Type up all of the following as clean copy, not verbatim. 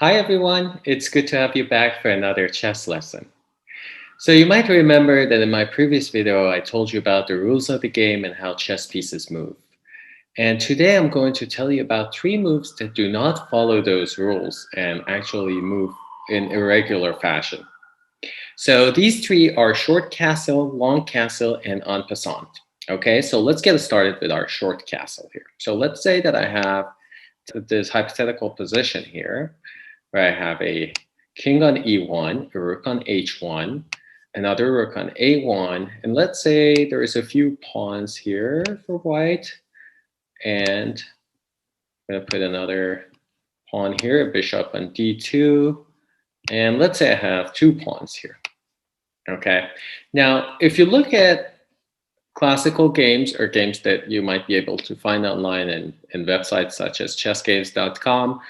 Hi everyone, it's good to have you back for another chess lesson. So you might remember that in my previous video I told you about the rules of the game and how chess pieces move. And today I'm going to tell you about three moves that do not follow those rules and actually move in irregular fashion. So these three are short castle, long castle, and en passant. Okay, so let's get started with our short castle here. So let's say that I have this hypothetical position here where I have a king on e1, a rook on h1, another rook on a1, and let's say there is a few pawns here for white, and I'm going to put another pawn here, a bishop on d2, and let's say I have two pawns here. Okay, now if you look at classical games or games that you might be able to find online and websites such as chessgames.com,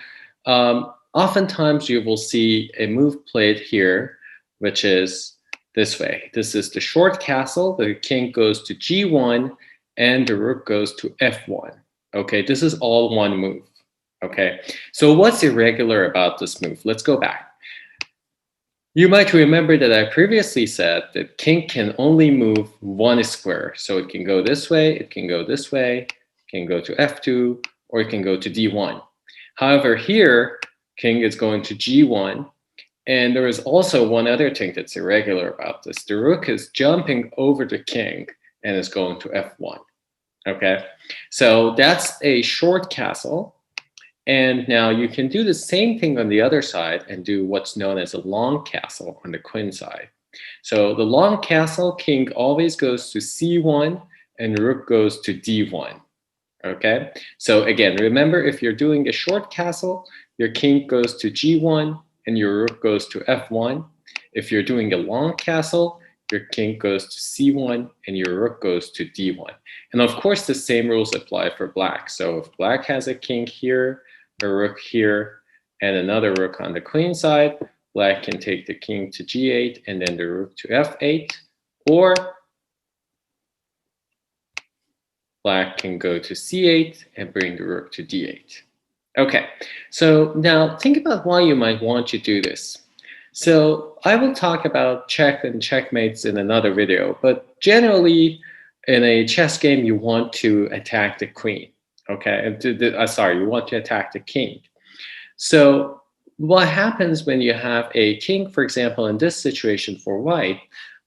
oftentimes you will see a move played here, which is this way. This is the short castle. The king goes to g1 and the rook goes to f1. Okay, this is all one move. Okay, so what's irregular about this move? Let's go back. You might remember that I previously said that king can only move one square. So it can go this way, it can go this way, it can go to f2, or it can go to d1. However, here, king is going to g1, and there is also one other thing that's irregular about this. The rook is jumping over the king and is going to f1. Okay, so that's a short castle. And now you can do the same thing on the other side and do what's known as a long castle on the queen side. So the long castle, king always goes to c1 and rook goes to d1. Okay, so again, remember, if you're doing a short castle, your king goes to g1 and your rook goes to f1. If you're doing a long castle, your king goes to c1 and your rook goes to d1. And of course, the same rules apply for black. So if black has a king here, a rook here, and another rook on the queen side, black can take the king to g8 and then the rook to f8, or black can go to c8 and bring the rook to d8. Okay, so now think about why you might want to do this. So I will talk about check and checkmates in another video, but generally in a chess game, you want to attack the queen. Okay, sorry, you want to attack the king. So what happens when you have a king, for example, in this situation for white,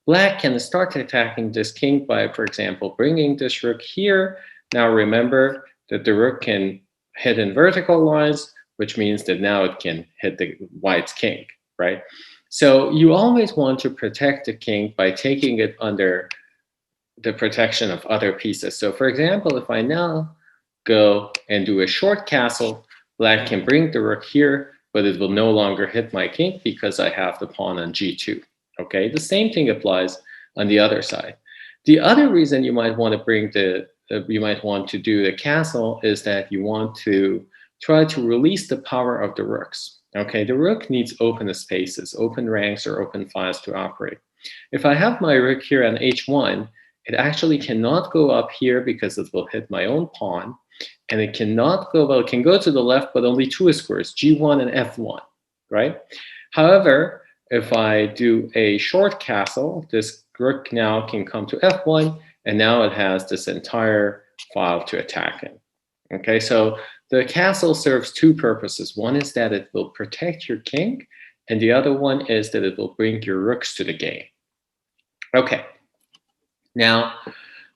black can start attacking this king by, for example, bringing this rook here. Now remember that the rook can hit in vertical lines, which means that now it can hit the white's king, right? So you always want to protect the king by taking it under the protection of other pieces. So for example, if I now go and do a short castle, black can bring the rook here, but it will no longer hit my king because I have the pawn on g2. Okay, the same thing applies on the other side. The other reason you might want to do the castle is that you want to try to release the power of the rooks. Okay, the rook needs open spaces, open ranks, or open files to operate. If I have my rook here on h1, it actually cannot go up here because it will hit my own pawn. And it cannot go, well, it can go to the left, but only two squares, g1 and f1, right? However, if I do a short castle, this rook now can come to f1, and now it has this entire file to attack in. Okay, so the castle serves two purposes. One is that it will protect your king, and the other one is that it will bring your rooks to the game. Okay, now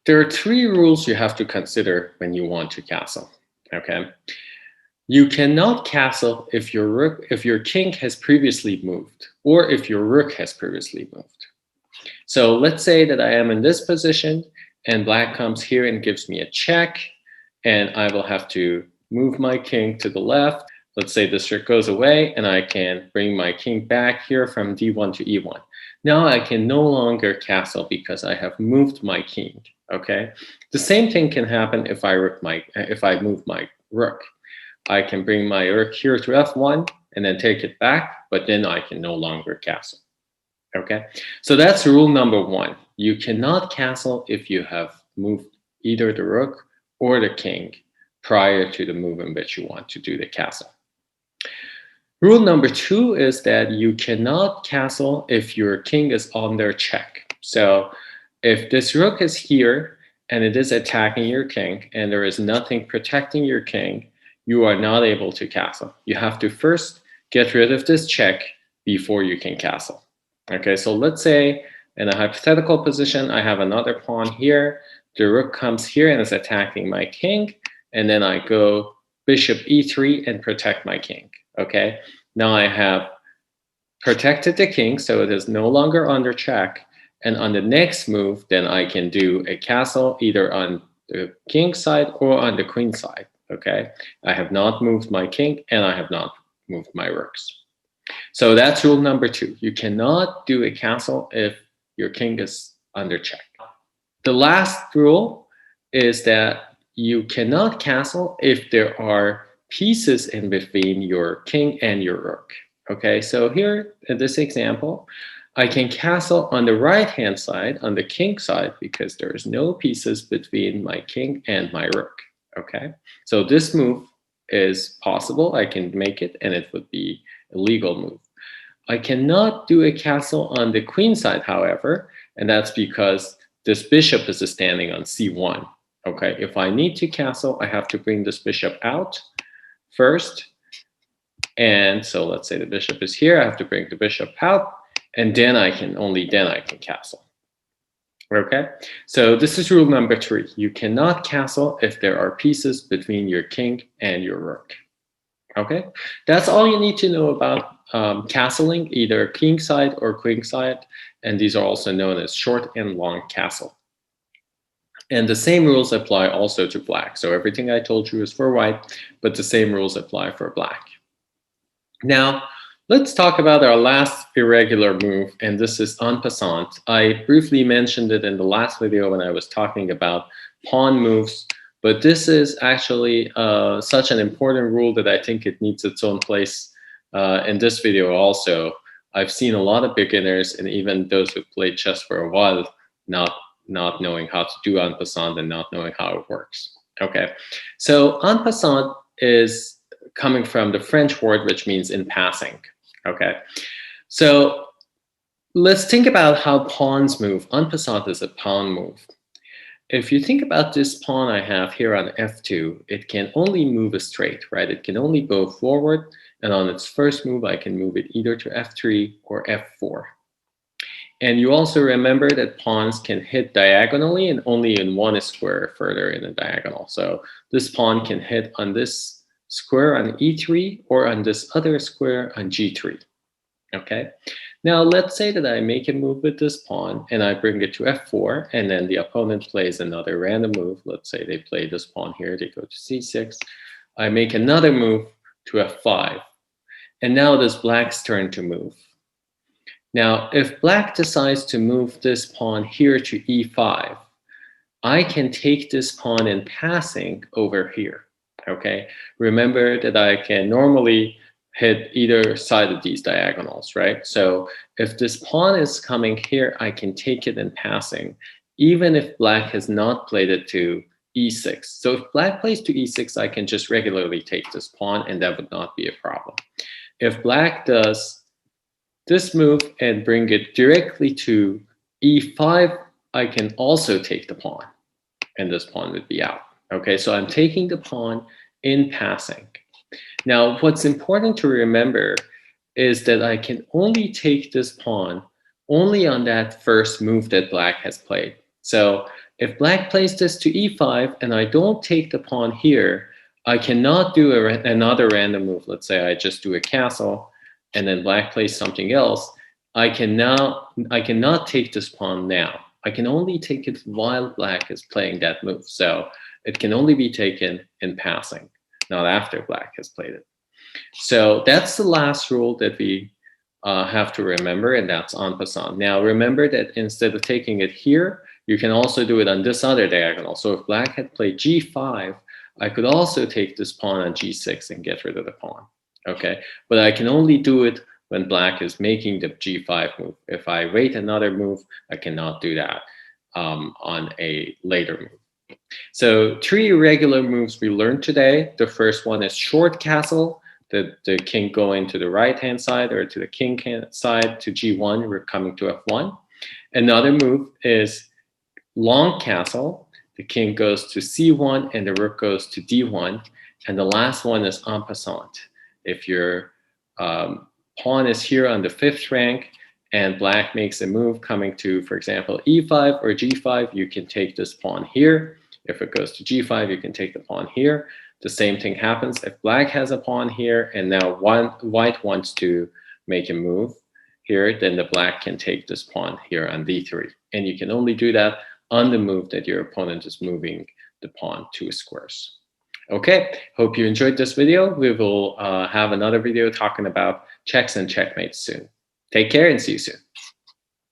there are three rules you have to consider when you want to castle. Okay, you cannot castle if your king has previously moved, or if your rook has previously moved. So let's say that I am in this position, and black comes here and gives me a check, and I will have to move my king to the left. Let's say this rook goes away, and I can bring my king back here from d1 to e1. Now I can no longer castle because I have moved my king. Okay, the same thing can happen if I move my rook. I can bring my rook here to f1 and then take it back, but then I can no longer castle. Okay, so that's rule number one. You cannot castle if you have moved either the rook or the king prior to the move in which you want to do the castle. Rule number 2 is that you cannot castle if your king is under check. So if this rook is here and it is attacking your king and there is nothing protecting your king, you are not able to castle. You have to first get rid of this check before you can castle. Okay, so let's say in a hypothetical position, I have another pawn here. The rook comes here and is attacking my king, and then I go bishop e3 and protect my king. Okay, now I have protected the king, so it is no longer under check. And on the next move, then I can do a castle either on the king side or on the queen side. Okay, I have not moved my king and I have not moved my rooks. So that's rule number 2. You cannot do a castle if your king is under check. The last rule is that you cannot castle if there are pieces in between your king and your rook. Okay, so here in this example, I can castle on the right-hand side, on the king side, because there's no pieces between my king and my rook. Okay, so this move is possible. I can make it, and it would be a legal move. I cannot do a castle on the queen side, however, and that's because this bishop is standing on c1. Okay, if I need to castle, I have to bring this bishop out first. And so let's say the bishop is here. I have to bring the bishop out, and then I can castle. Okay, so this is rule number 3. You cannot castle if there are pieces between your king and your rook. Okay, that's all you need to know about castling, either king side or queen side, and these are also known as short and long castle. And the same rules apply also to black. So everything I told you is for white, but the same rules apply for black. Now, let's talk about our last irregular move, and this is en passant. I briefly mentioned it in the last video when I was talking about pawn moves, but this is actually such an important rule that I think it needs its own place in this video also. I've seen a lot of beginners and even those who played chess for a while not knowing how to do en passant and not knowing how it works. Okay, so en passant is coming from the French word which means in passing. Okay, so let's think about how pawns move. En passant is a pawn move. If you think about this pawn I have here on f2, it can only move straight, right? It can only go forward, and on its first move I can move it either to f3 or f4. And you also remember that pawns can hit diagonally and only in one square further in the diagonal. So this pawn can hit on this square on e3 or on this other square on g3. Okay, now let's say that I make a move with this pawn and I bring it to f4, and then the opponent plays another random move. Let's say they play this pawn here, they go to c6. I make another move to f5, and now it is black's turn to move. Now, if black decides to move this pawn here to e5, I can take this pawn in passing over here. Okay, remember that I can normally hit either side of these diagonals, right? So if this pawn is coming here, I can take it in passing, even if black has not played it to e6. So if black plays to e6, I can just regularly take this pawn, and that would not be a problem. If black does this move and bring it directly to e5, I can also take the pawn, and this pawn would be out. Okay, so I'm taking the pawn in passing. Now, what's important to remember is that I can only take this pawn only on that first move that black has played. So if black plays this to e5 and I don't take the pawn here, I cannot do another random move. Let's say I just do a castle and then black plays something else. I cannot take this pawn now. I can only take it while black is playing that move. So it can only be taken in passing, not after black has played it. So that's the last rule that we have to remember, and that's en passant. Now remember that instead of taking it here, you can also do it on this other diagonal. So if black had played g5, I could also take this pawn on g6 and get rid of the pawn. Okay, but I can only do it when black is making the g5 move. If I wait another move, I cannot do that on a later move. So 3 irregular moves we learned today. The first one is short castle. the king going to the right-hand side or to the king side to g1, we're coming to f1. Another move is long castle. The king goes to c1 and the rook goes to d1. And the last one is en passant. If your pawn is here on the 5th rank and black makes a move coming to, for example, e5 or g5, you can take this pawn here. If it goes to g5, you can take the pawn here. The same thing happens if black has a pawn here and now white wants to make a move here, then the black can take this pawn here on d3. And you can only do that on the move that your opponent is moving the pawn 2 squares. Okay, hope you enjoyed this video. We will have another video talking about checks and checkmates soon. Take care and see you soon.